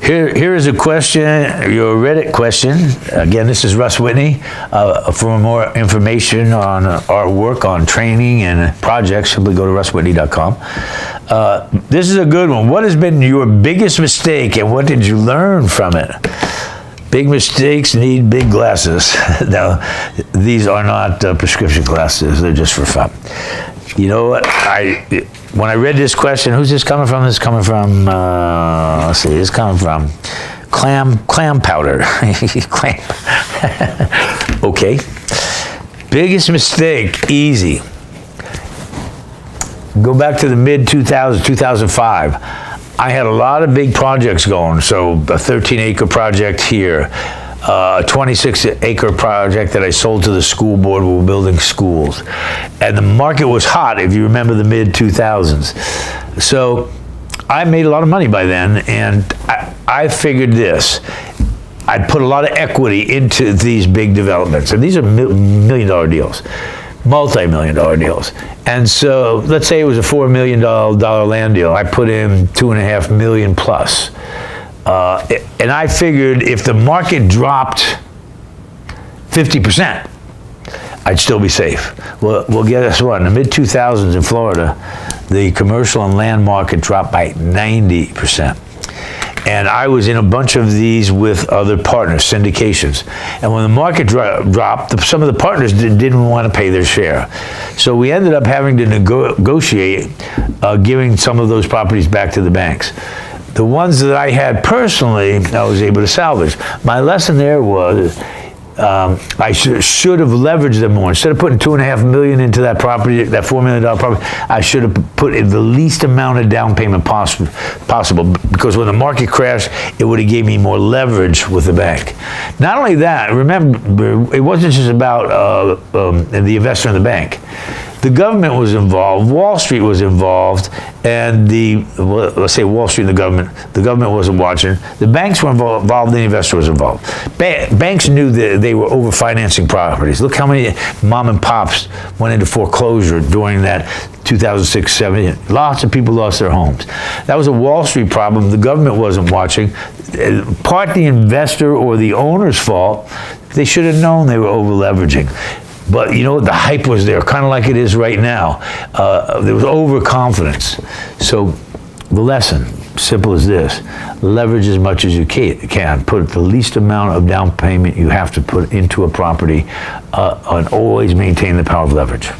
Here is a question, your Reddit question. Again, this is Russ Whitney. For more information on our work on training and projects, simply go to russwhitney.com. This is a good one. What has been your biggest mistake and what did you learn from it? Big mistakes need big glasses. Now, these are not prescription glasses. They're just for fun. You know what? When I read this question, who's this coming from? This is coming from, let's see, this is coming from clam powder. Clam. Okay. Biggest mistake, easy. Go back to the mid-2000s, 2005. I had a lot of big projects going. So a 13-acre project here, a 26-acre project that I sold to the school board. We were building schools. And the market was hot, if you remember the mid-2000s. So I made a lot of money by then, and I figured this. I'd put a lot of equity into these big developments. And these are million-dollar deals, multi-million-dollar deals. And so let's say it was a $4 million land deal. I put in $2.5 million plus. And I figured if the market dropped 50%, I'd still be safe. Well, guess what? In the mid-2000s in Florida, the commercial and land market dropped by 90%. And I was in a bunch of these with other partners, syndications. And when the market dropped, some of the partners didn't want to pay their share. So we ended up having to negotiate giving some of those properties back to the banks. The ones that I had personally, I was able to salvage. My lesson there was I should have leveraged them more. Instead of putting $2.5 million into that property, that $4 million property, I should have put in the least amount of down payment possible. Because when the market crashed, it would have gave me more leverage with the bank. Not only that, remember, it wasn't just about the investor in the bank. The government was involved, Wall Street was involved, and let's say Wall Street and the government wasn't watching. The banks were involved, the investor was involved. Banks knew that they were overfinancing properties. Look how many mom and pops went into foreclosure during that 2006-7. Lots of people lost their homes. That was a Wall Street problem. The government wasn't watching. Part the investor or the owner's fault. They should have known they were over-leveraging. But you know, the hype was there, kind of like it is right now. There was overconfidence. So the lesson, simple as this: leverage as much as you can. Put the least amount of down payment you have to put into a property, and always maintain the power of leverage.